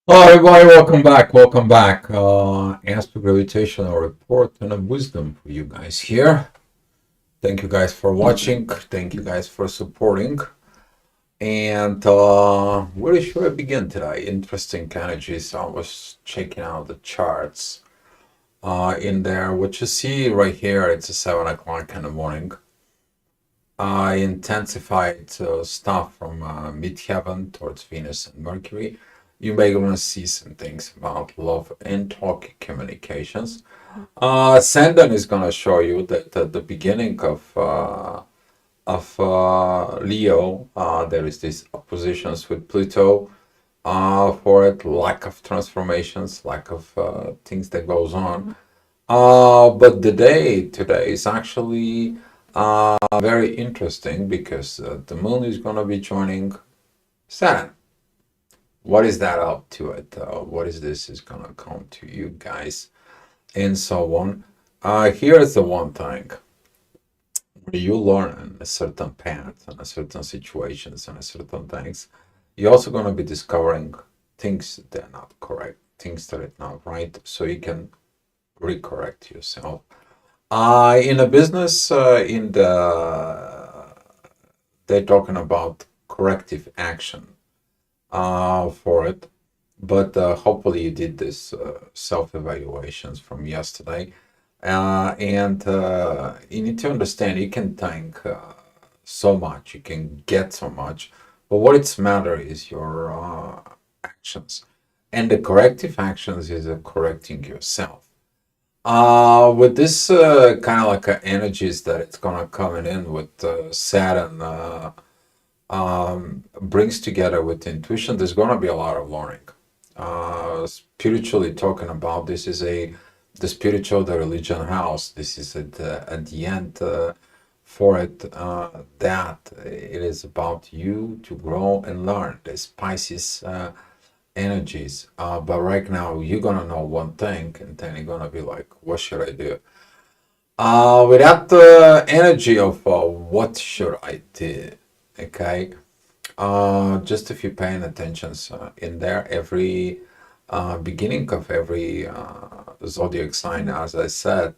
Hello, everybody. Welcome back. Astro gravitational report and a wisdom for you guys here. Thank you guys for watching. Thank you guys for supporting. And where should I begin today? Interesting energies. I was checking out the charts in there. What you see right here, it's a 7 o'clock in the morning. Intensified stuff from midheaven towards Venus and Mercury. You may want to see some things about love and talk communications. Sandon is going to show you that at the beginning of Leo, there is these oppositions with Pluto. For it, lack of transformations, lack of things that goes on. But the day today is actually very interesting because the moon is going to be joining Saturn. What is that up to it? What is this is going to come to you guys and so on. Here's the one thing. When you learn a certain path and a certain situations and a certain things, you're also going to be discovering things that are not correct, things that are not right, so you can recorrect yourself. In a business, they're talking about corrective action for it, but hopefully you did this self-evaluations from yesterday, and you need to understand you can think so much, you can get so much, but what it's matter is your actions, and the corrective actions is correcting yourself. With this kind of like energies that it's gonna coming in with Saturn brings together with intuition, there's gonna be a lot of learning. Spiritually talking about, this is the spiritual, the religion house. This is at the end for it that it is about you to grow and learn. The Pisces energies. But right now, you're gonna know one thing, and then you're gonna be like, "What should I do?" Without the energy of what should I do? Okay. Just if you're paying attention in there, every beginning of every zodiac sign, as I said,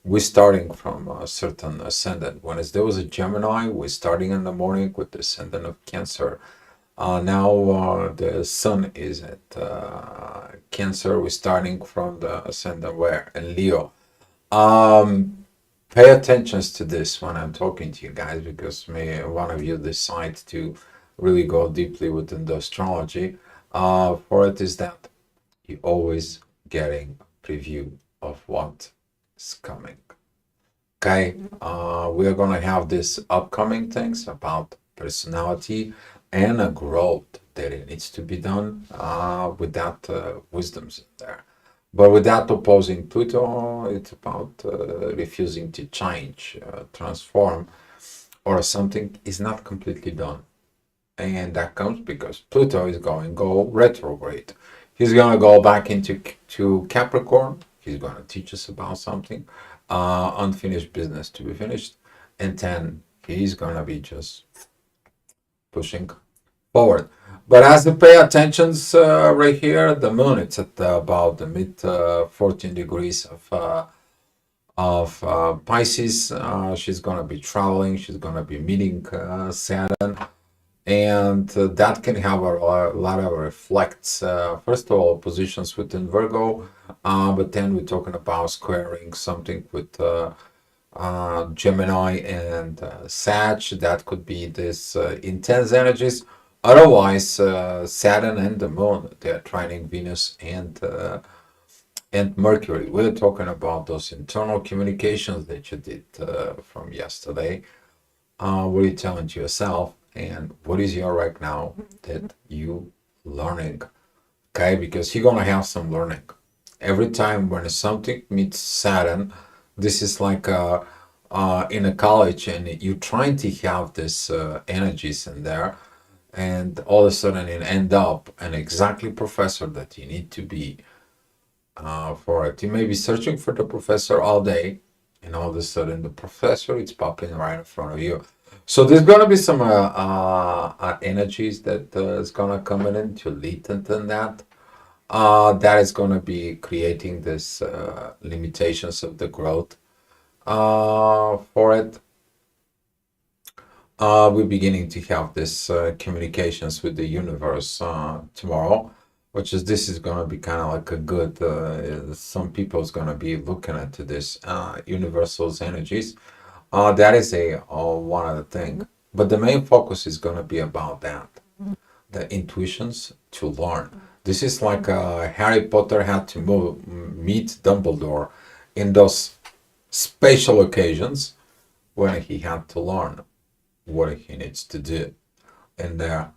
we're starting from a certain ascendant. When there was a Gemini, we're starting in the morning with the ascendant of Cancer. Now the sun is at Cancer. We're starting from the ascendant where in Leo. Um, Pay attention to this when I'm talking to you guys, because may one of you decide to really go deeply within the astrology. For it is that you always getting a preview of what is coming. Okay, we are gonna have this upcoming things about personality and a growth that it needs to be done with that wisdoms in there. But without opposing Pluto, it's about refusing to change, transform, or something is not completely done. And that comes because Pluto is going to go retrograde. He's going to go back into to Capricorn. He's going to teach us about something, unfinished business to be finished. And then he's going to be just pushing forward. But as you pay attention right here, the moon, it's at about the mid 14 degrees of Pisces. She's going to be traveling. She's going to be meeting Saturn. And that can have a lot of reflects. First of all, positions within Virgo, but then we're talking about squaring something with Gemini and Sag. That could be this intense energies. Otherwise, Saturn and the Moon, they're trining Venus and Mercury. We're talking about those internal communications that you did from yesterday. What are you telling to yourself, and what is your right now that you learning? Okay, because you're gonna have some learning every time when something meets Saturn. This is like in a college, and you're trying to have this energies in there, and all of a sudden it end up an exactly professor that you need to be for it. You may be searching for the professor all day, and all of a sudden the professor is popping right in front of you. So there's gonna be some energies that is gonna come in to lead into that. that is going to be creating this limitations of the growth for it. We're beginning to have this communications with the universe tomorrow, which is this is going to be kind of like a good. Some people's going to be looking into this universal's energies. That is a one other thing, but the main focus is going to be about that, the intuitions to learn. This is like Harry Potter had to meet Dumbledore in those special occasions when he had to learn what he needs to do in there.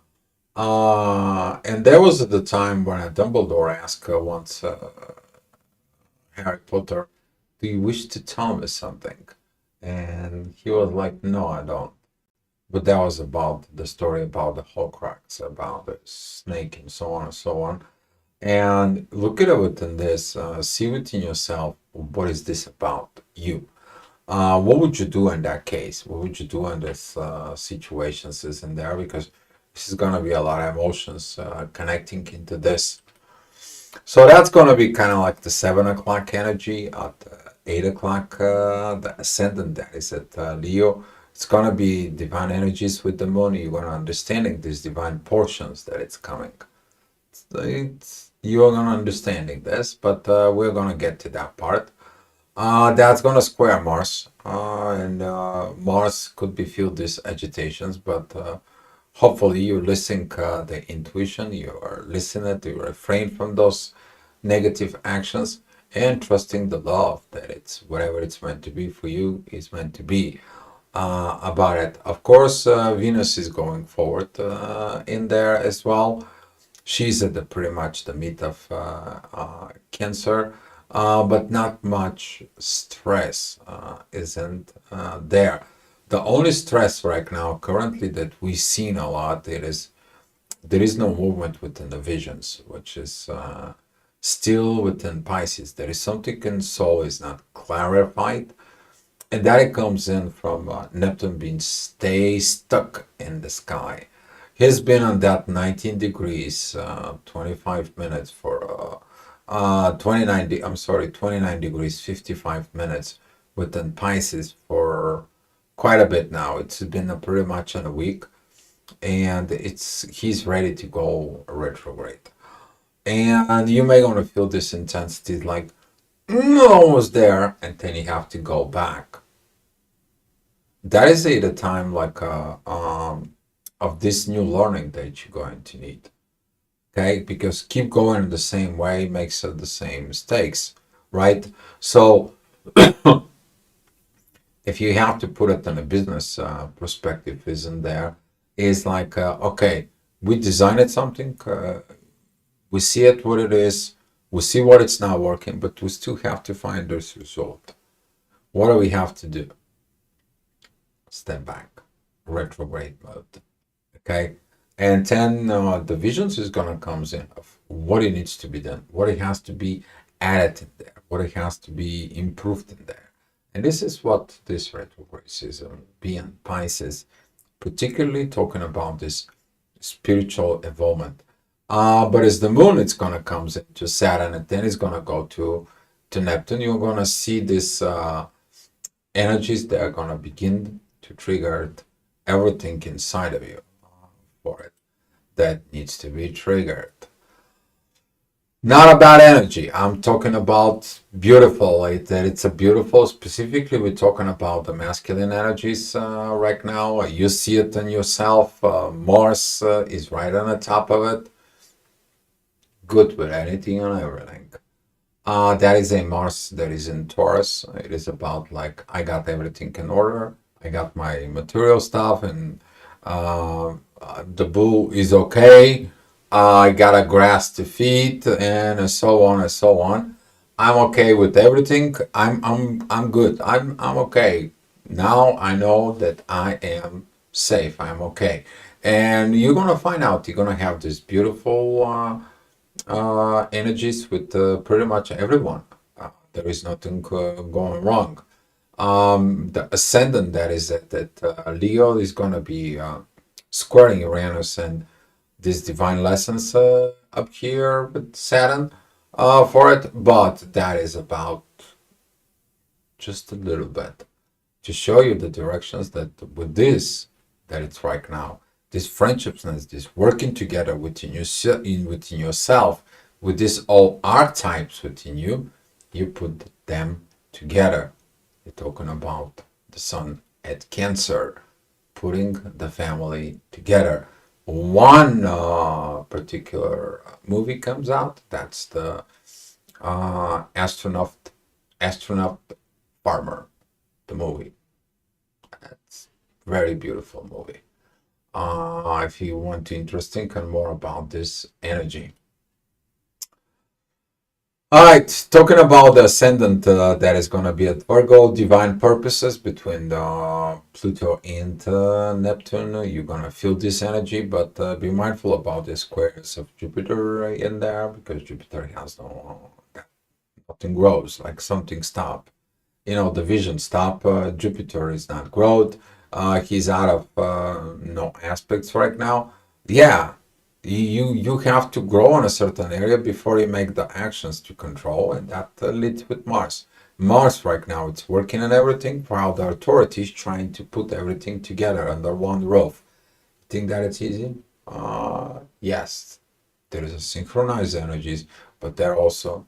And there was the time when Dumbledore asked once Harry Potter, "Do you wish to tell me something?" And he was like, "No, I don't." But that was about the story about the Horcrux, about the snake, and so on and so on. And look at it within this, see within yourself, what is this about you? What would you do in that case? What would you do in this situations is in there? Because this is going to be a lot of emotions connecting into this. So that's going to be kind of like the 7 o'clock energy at 8 o'clock, the ascendant that is at Leo. It's going to be divine energies with the moon. You're going to understanding these divine portions that it's coming. You're going to understanding this, but we're going to get to that part. That's going to square Mars, and Mars could be feel these agitations, but hopefully you listen the intuition, you are listening to refrain from those negative actions and trusting the love that it's whatever it's meant to be for you is meant to be about it. Of course, Venus is going forward in there as well. She's at the pretty much the meat of Cancer, but not much stress isn't there. The only stress right now, currently, that we've seen a lot, there is no movement within the visions, which is still within Pisces. There is something in soul is not clarified, and that it comes in from Neptune being stay stuck in the sky. He's been on that 19 degrees, 25 minutes for 29 degrees, 55 minutes within Pisces for quite a bit now. It's been pretty much in a week, and he's ready to go retrograde. And you may want to feel this intensity like almost there, and then you have to go back. That is the time like of this new learning that you're going to need. Okay, because keep going the same way makes the same mistakes, right? So if you have to put it in a business perspective, isn't there? Is like okay, we designed something, we see it what it is, we see what it's not working, but we still have to find this result. What do we have to do? Step back, retrograde mode. Okay, and then the visions is gonna comes in of what it needs to be done, what it has to be added in there, what it has to be improved in there, and this is what this retrograde is being Pisces, particularly talking about this spiritual involvement. But as the moon, it's gonna comes into Saturn, and then it's gonna go to Neptune. You're gonna see this energies that are gonna begin to trigger everything inside of you for it that needs to be triggered. Not about energy. I'm talking about beautiful. It's a beautiful. Specifically, we're talking about the masculine energies right now. You see it in yourself. Mars is right on the top of it. Good with anything and everything. That is a Mars that is in Taurus. It is about like I got everything in order. I got my material stuff, and the boo is okay. I got a grass to feed, and so on and so on. I'm okay with everything. I'm good. I'm okay. Now I know that I am safe. I'm okay. And you're gonna find out. You're gonna have this beautiful energies with pretty much everyone. There is nothing going wrong. The ascendant that is that Leo is going to be squaring Uranus, and these divine lessons up here with Saturn for it, but that is about just a little bit to show you the directions that with this that it's right now, this friendshipness, this working together within within yourself, with these all archetypes within you, you put them together. You're talking about the sun at Cancer, putting the family together. One particular movie comes out. That's the astronaut farmer, the movie. It's very beautiful movie. If you want to interesting and more about this energy. All right, talking about the ascendant that is going to be at Virgo, divine purposes between Pluto and Neptune. You're going to feel this energy, but be mindful about the squares of Jupiter in there because Jupiter has nothing grows, like something stop. The vision stop. Jupiter is not growth. He's out of no aspects right now. Yeah, you have to grow in a certain area before you make the actions to control, and that leads with Mars. Mars right now it's working on everything, while the authority is trying to put everything together under one roof. Think that it's easy? Yes, there is a synchronized energies, but there also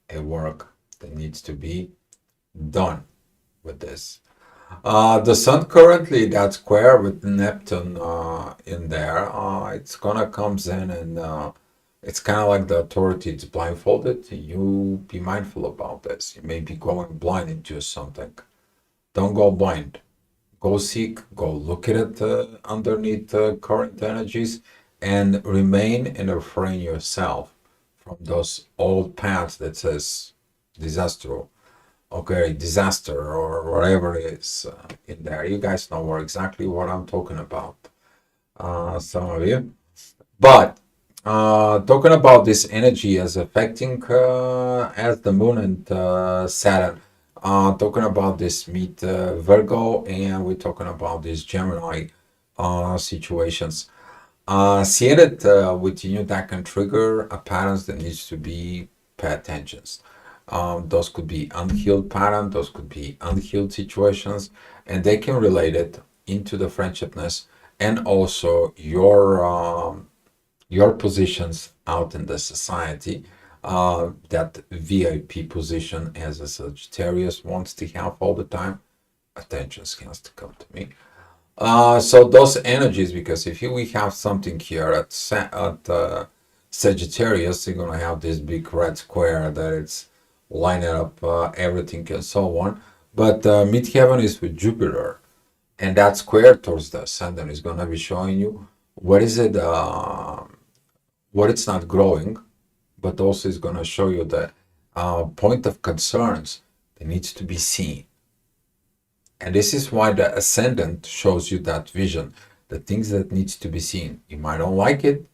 a work that needs to be done with this. The sun currently that square with Neptune in there. It's gonna comes in and it's kind of like the authority. It's blindfolded. You be mindful about this. You may be going blind into something. Don't go blind. Go seek. Go look at it underneath current energies, and remain and refrain yourself from those old paths that says disaster, okay, disaster or whatever it is in there. You guys know exactly what I'm talking about, some of you. But talking about this energy as affecting as the moon and Saturn, talking about this meet Virgo, and we're talking about these Gemini situations. See it with you that can trigger a patterns that needs to be pay attention. Those could be unhealed patterns, those could be unhealed situations, and they can relate it into the friendshipness and also your positions out in the society. That VIP position as a Sagittarius wants to have all the time. Attention has to come to me. So those energies, because if we have something here at Sagittarius, you're gonna have this big red square that it's lining up everything and so on. But midheaven is with Jupiter, and that square towards the ascendant is gonna be showing you what is it, what it's not growing, but also is gonna show you the point of concerns that needs to be seen. And this is why the ascendant shows you that vision, the things that needs to be seen. You might not like it,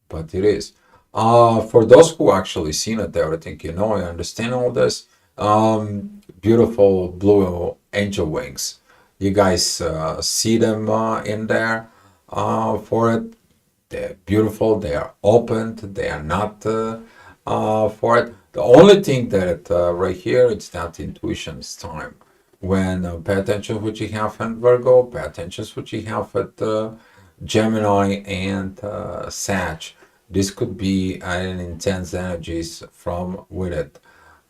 but it is. For those who actually seen it, everything, I understand all this. Beautiful blue angel wings. You guys see them in there for it. They're beautiful. They are opened. They are not for it. The only thing that right here, it's that intuition is time. When pay attention what you have in Virgo, pay attention what you have at Gemini and Sag. This could be an intense energies from with it,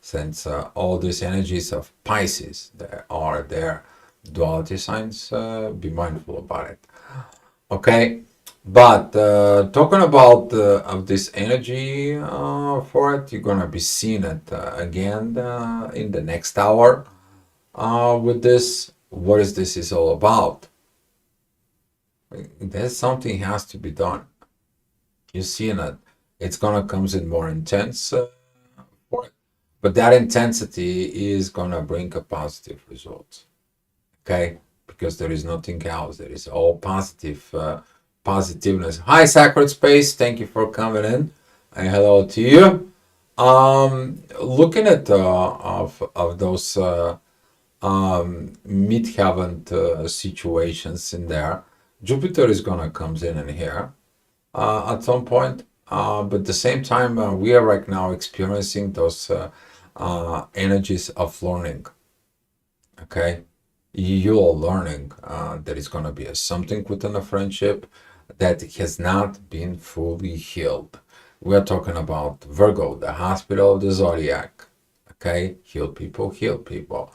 since all these energies of Pisces that are there, duality signs, be mindful about it. Okay, but talking about of this energy for it, you're gonna be seeing it again in the next hour. With this, what is this is all about? There's something has to be done. You see it. It's gonna comes in more intense for it, but that intensity is gonna bring a positive result. Okay, because there is nothing else. There is all positive positiveness. Hi, Sacred Space. Thank you for coming in, and hello to you. Looking at of those. Midheaven situations in there. Jupiter is gonna comes in here, at some point. But at the same time, we are right now experiencing those energies of learning. Okay, you're learning there is going to be something within a friendship that has not been fully healed. We are talking about Virgo, the hospital of the zodiac. Okay, heal people, heal people.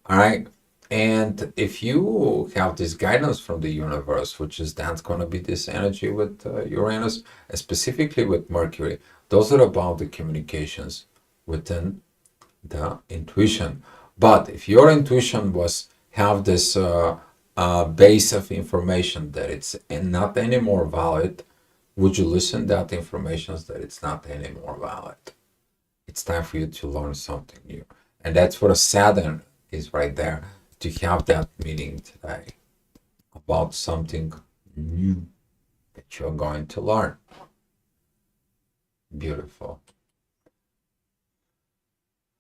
All right. And if you have this guidance from the universe, which is that's going to be this energy with Uranus, and specifically with Mercury, those are about the communications within the intuition. But if your intuition was have this base of information that it's not anymore valid, would you listen to that information that it's not anymore valid? It's time for you to learn something new. And that's what a Saturn is right there, to have that meeting today about something new that you're going to learn. Beautiful.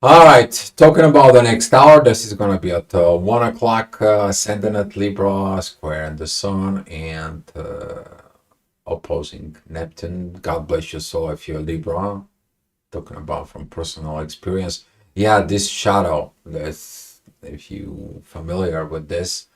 All right, talking about the next hour, this is going to be at 1 o'clock, ascendant at Libra, square in the Sun, and opposing Neptune. God bless your soul if you're Libra. Talking about from personal experience. Yeah, this shadow, this, if you familiar with this,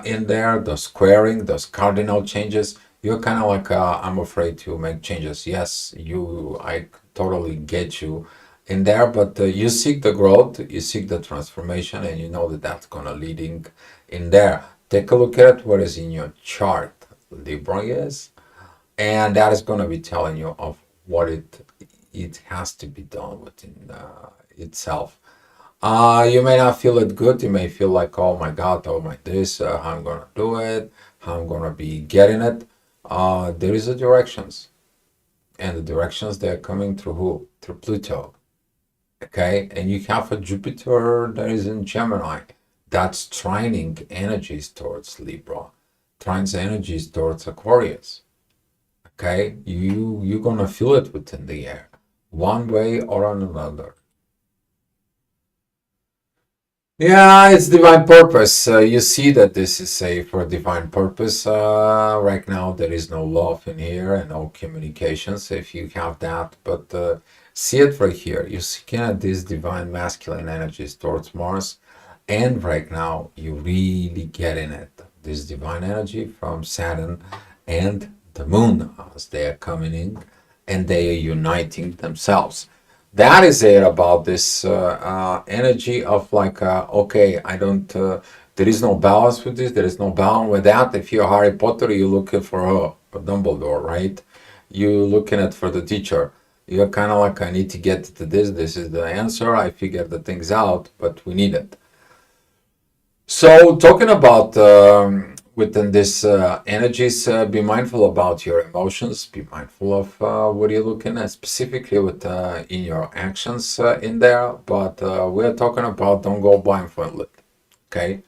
in there, the squaring, those cardinal changes, you're kind of like, I'm afraid to make changes. Yes, I totally get you in there, but you seek the growth, you seek the transformation, and you know that that's gonna leading in there. Take a look at what is in your chart, Libra is, and that is gonna be telling you of what it has to be done within itself. You may not feel it good. You may feel like, oh my God, oh my this, how I'm gonna do it, how I'm gonna be getting it. There is a directions, and the directions they're coming through who? Through Pluto. Okay, and you have a Jupiter that is in Gemini. That's trining energies towards Libra, trines energies towards Aquarius. Okay, you're gonna feel it within the air, one way or another. Yeah, it's divine purpose. You see that this is a for divine purpose. Right now, there is no love in here and no communications. If you have that, but see it right here. You're seeking at these divine masculine energies towards Mars, and right now, you really getting it. This divine energy from Saturn and the Moon as they are coming in, and they are uniting themselves. That is it about this energy of like, okay, I don't, there is no balance with this, there is no balance with that. If you're Harry Potter, you're looking for a Dumbledore, right? You're looking at for the teacher. You're kind of like, I need to get to this is the answer. I figured the things out, but we need it. So, talking about within this energies, be mindful about your emotions. Be mindful of what you're looking at, specifically with in your actions in there. But we're talking about don't go blindfolded, okay?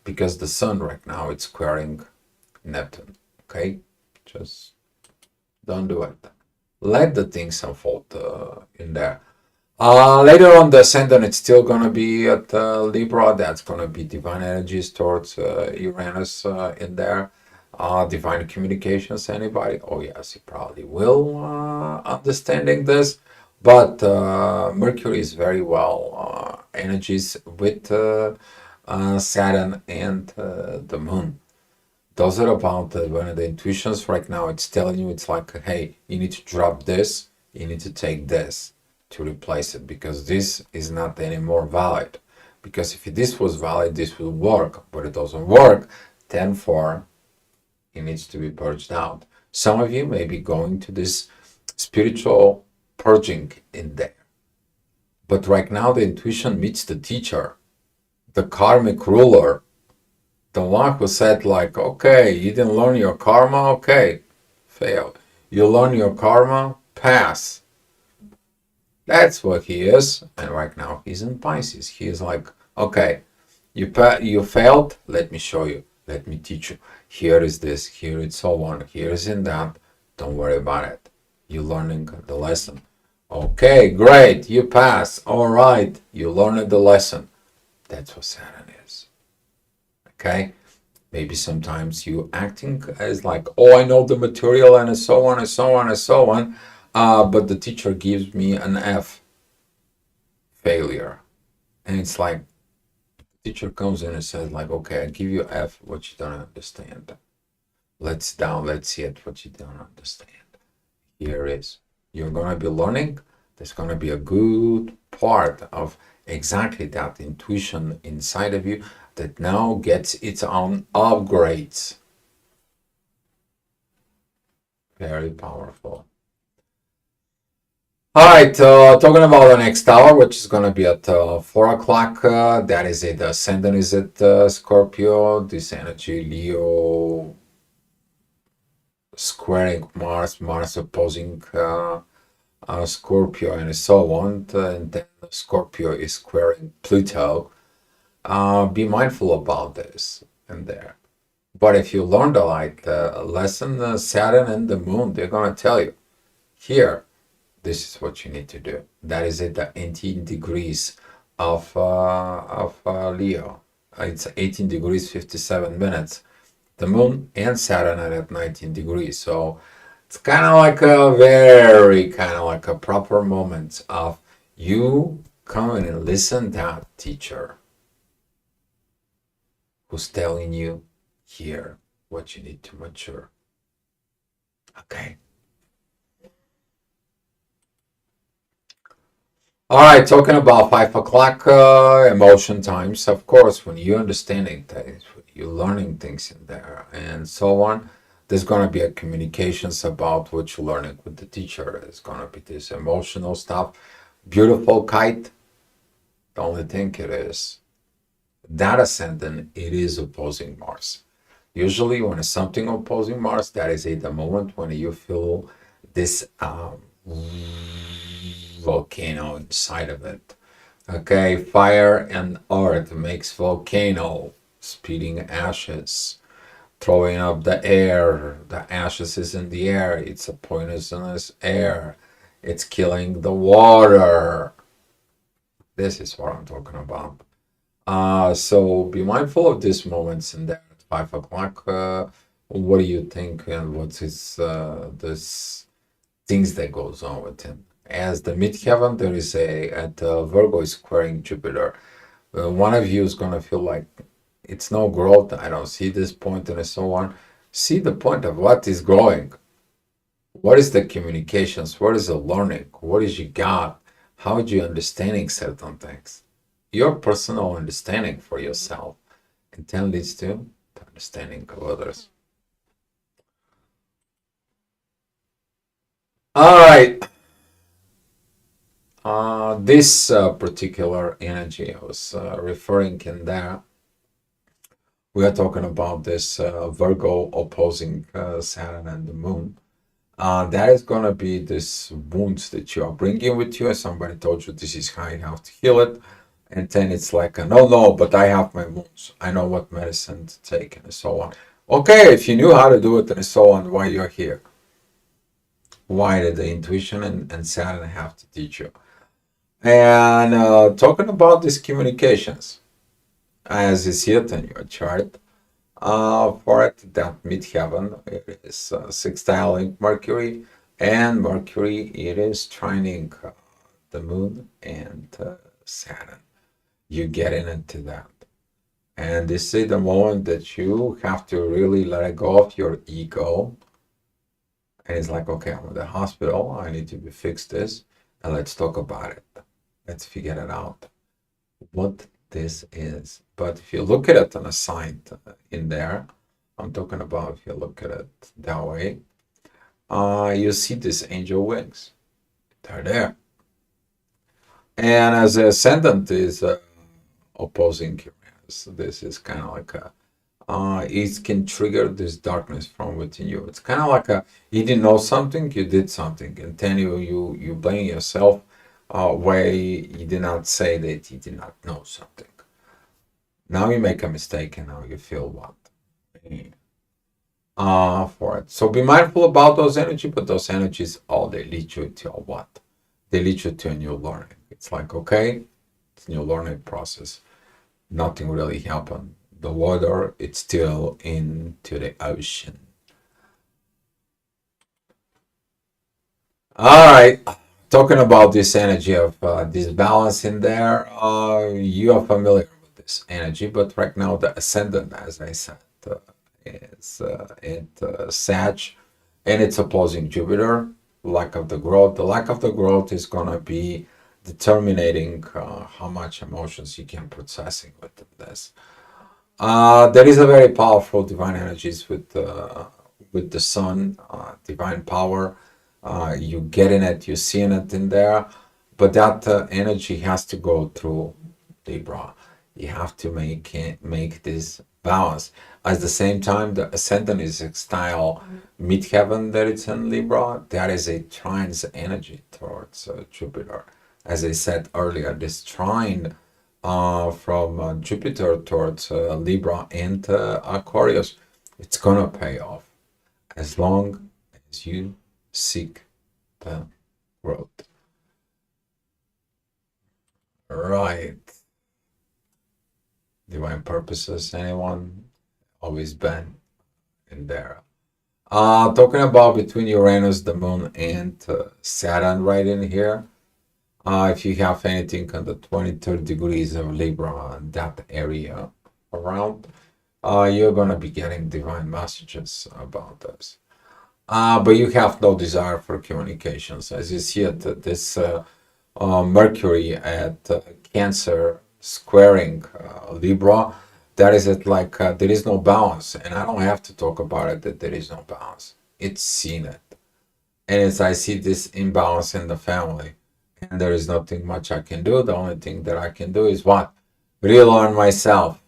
Because the sun right now it's squaring Neptune, okay? Just don't do it. Let the things unfold in there. Later on, the ascendant, it's still going to be at Libra. That's going to be divine energies towards Uranus in there. Divine communications, anybody? Oh, yes, you probably will understanding this. But Mercury is very well energies with Saturn and the Moon. Those are about one of the intuitions right now. It's telling you, it's like, hey, you need to drop this, you need to take this to replace it because this is not anymore valid. Because if this was valid, this will work, but it doesn't work. Therefore, it needs to be purged out. Some of you may be going to this spiritual purging in there. But right now, the intuition meets the teacher, the karmic ruler, the one who said like, okay, you didn't learn your karma, okay, fail. You learn your karma, pass. That's what he is. And right now he's in Pisces. He is like, okay, you failed. Let me show you. Let me teach you. Here is this. Here it's so on. Here is in that. Don't worry about it. You're learning the lesson. Okay, great. You pass. All right. You learned the lesson. That's what Saturn is. Okay. Maybe sometimes you acting as like, oh, I know the material and so on and so on and so on, but the teacher gives me an F, failure. And it's like, teacher comes in and says like, okay, I give you F, what you don't understand. Let's down, let's see it, what you don't understand. Here is, you're gonna be learning, there's gonna be a good part of exactly that intuition inside of you that now gets its own upgrades. Very powerful. All right, talking about the next hour, which is going to be at 4 o'clock. That is it. The ascendant is at Scorpio. This energy, Leo squaring Mars, Mars opposing Scorpio, and so on. And then Scorpio is squaring Pluto. Be mindful about this and there. But if you learn the like lesson, Saturn and the Moon, they're going to tell you here. This is what you need to do. That is at the 18 degrees of Leo. It's 18 degrees 57 minutes. The Moon and Saturn are at 19 degrees. So it's kind of like a very kind of like a proper moment of you coming and listen to that teacher who's telling you here what you need to mature. Okay. All right, talking about 5 o'clock emotion times. Of course, when you're understanding things, when you're learning things in there and so on, there's going to be a communications about what you're learning with the teacher. There's going to be this emotional stuff. Beautiful kite. The only thing it is, that ascendant, it is opposing Mars. Usually when it's something opposing Mars, that is at the moment when you feel this volcano inside of it. Okay, fire and earth makes volcano, spitting ashes, throwing up the air. The ashes is in the air. It's a poisonous air. It's killing the water. This is what I'm talking about. So be mindful of these moments in there at 5 o'clock. What do you think, and what's his this things that goes on with him? As the midheaven, there is a at Virgo is squaring Jupiter. One of you is gonna feel like it's no growth. I don't see this point, and so on. See the point of what is growing. What is the communications? What is the learning? What is you got? How are you understanding certain things? Your personal understanding for yourself, and then leads to the understanding of others. All right. This particular energy I was referring in there, we are talking about this Virgo opposing Saturn and the Moon. That is going to be this wounds that you are bringing with you. Somebody told you this is how you have to heal it. And then it's like, no, no, but I have my wounds. I know what medicine to take and so on. Okay, if you knew how to do it and so on, why you're here? Why did the intuition and Saturn have to teach you? And talking about these communications, as is here in your chart, for it, that midheaven, it is sextiling Mercury, and Mercury, it is trining the Moon and Saturn. You getting into that. And this is the moment that you have to really let go of your ego. And it's like, okay, I'm in the hospital. I need to fix this. And let's talk about it. Let's figure it out. What this is. But if you look at it on a sign in there, I'm talking about if you look at it that way, you see these angel wings. They're there. And as the ascendant is opposing Uranus, this is kind of like a it can trigger this darkness from within you. It's kind of like a you didn't know something, you did something, and then you blame yourself why you did not say that you did not know something. Now you make a mistake, and now you feel what for it. So be mindful about those energies, but those energies, oh, they lead you to what? They lead you to a new learning. It's like, okay, it's a new learning process. Nothing really happened. the water, it's still into the ocean. All right. Talking about this energy of this balance in there, you are familiar with this energy, but right now the ascendant, as I said, is Sag, and it's opposing Jupiter. Lack of the growth. The lack of the growth is gonna be determining how much emotions you can processing with this. There is a very powerful divine energies with the sun, divine power. You getting it, you seeing it in there, but that energy has to go through Libra. You have to make this balance. At the same time, the ascendant is sextile midheaven that it's in Libra. That is a trine's energy towards Jupiter. As I said earlier, this trine from Jupiter towards Libra and Aquarius, it's gonna pay off as long as you seek the growth. Right. Divine purposes, anyone? Always been in there. Talking about between Uranus, the moon, and Saturn right in here. If you have anything on the 23rd degrees of Libra, that area around, you're going to be getting divine messages about this. But you have no desire for communications. As you see it, this Mercury at Cancer squaring Libra, that is it like there is no balance. And I don't have to talk about it that there is no balance. It's seen it. And as I see this imbalance in the family, and there is nothing much I can do. The only thing that I can do is what? Relearn myself.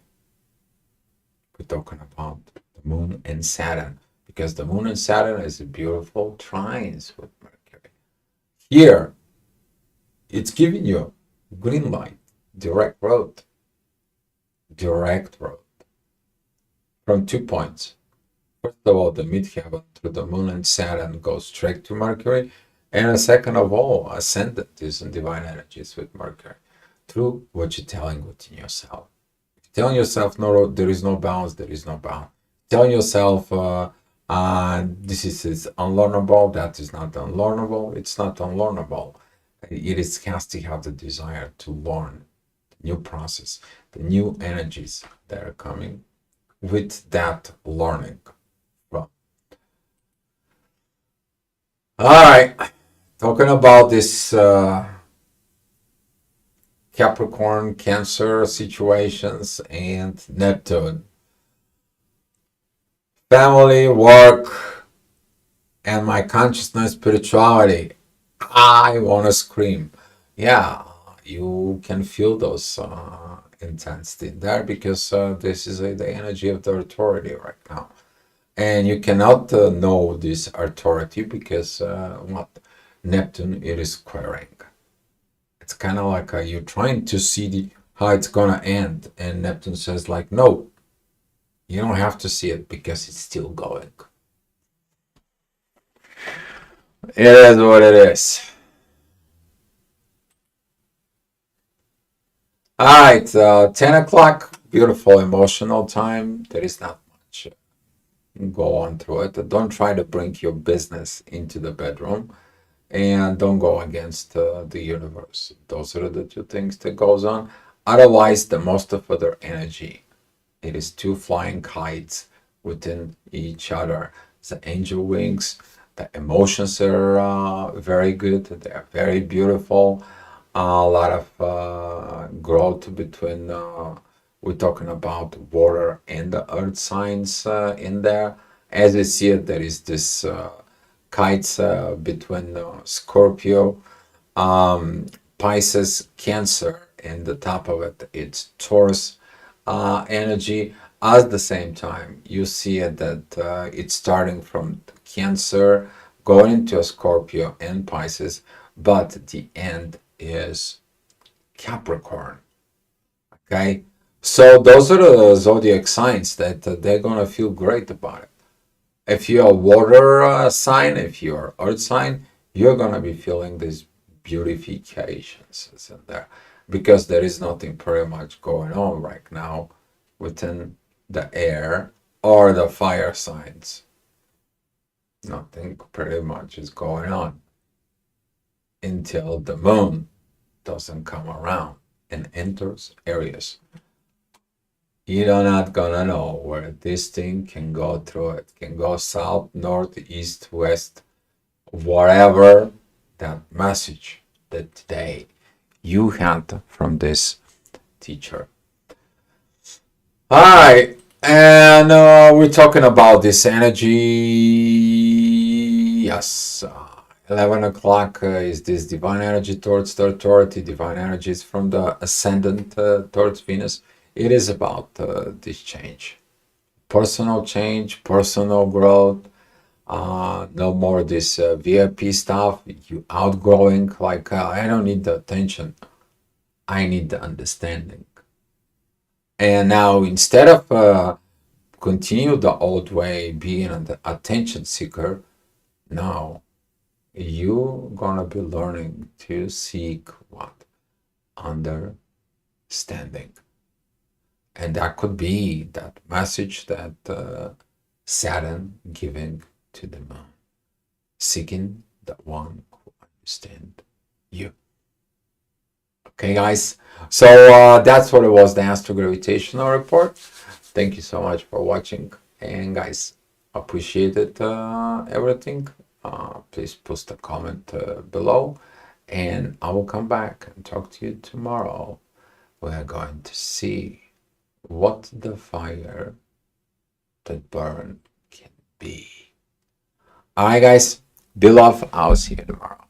We're talking about the moon and Saturn, because the moon and Saturn is a beautiful trines with Mercury. Here, it's giving you green light, direct road from 2 points. First of all, the midheaven through the moon and Saturn goes straight to Mercury. And second of all, ascendant is in divine energies with Mercury through what you're telling within yourself. If you're telling yourself, no, there is no balance, there is no balance. Telling yourself, this is unlearnable, that is not unlearnable, it's not unlearnable. It is has to have the desire to learn the new process, the new energies that are coming with that learning. Well, all right. Talking about this Capricorn, Cancer situations and Neptune. Family, work, and my consciousness, spirituality. I want to scream. Yeah, you can feel those intensity there because this is the energy of the authority right now. And you cannot know this authority because what? Neptune, it is squaring. It's kind of like you're trying to see how it's gonna end, and Neptune says like, no, you don't have to see it because it's still going. It is what it is. All right, 10 o'clock, beautiful emotional time. There is not much. Go on through it. Don't try to bring your business into the bedroom, and don't go against the universe. Those are the two things that goes on. Otherwise, the most of other energy, it is two flying kites within each other. The angel wings, the emotions are very good. They are very beautiful. A lot of growth between, we're talking about water and the earth signs in there. As you see it, there is this kites between Scorpio, Pisces, Cancer, and the top of it, it's Taurus energy. At the same time, you see it that it's starting from Cancer, going into a Scorpio and Pisces, but the end is Capricorn. Okay, so those are the zodiac signs that they're gonna feel great about it. If you're a water sign, if you're earth sign, you're gonna be feeling these beautifications in there because there is nothing pretty much going on right now within the air or the fire signs. Nothing pretty much is going on until the moon doesn't come around and enters areas. You're not gonna know where this thing can go through. It can go south, north, east, west, whatever. That message that today you had from this teacher. All right, and we're talking about this energy. Yes, 11 o'clock is this divine energy towards the authority. Divine energy is from the ascendant towards Venus. It is about this change, personal change, personal growth. No more this VIP stuff. You outgrowing, like, I don't need the attention. I need the understanding. And now instead of continue the old way, being an attention seeker, now you're gonna be learning to seek what? Understanding. And that could be that message that Saturn giving to the moon, seeking the one who understands you. Okay, guys. So that's what it was, the astro-gravitational report. Thank you so much for watching. And guys, appreciated everything. Please post a comment below. And I will come back and talk to you tomorrow. We are going to see what the fire that burn can be. All right, guys. Be love. I'll see you tomorrow.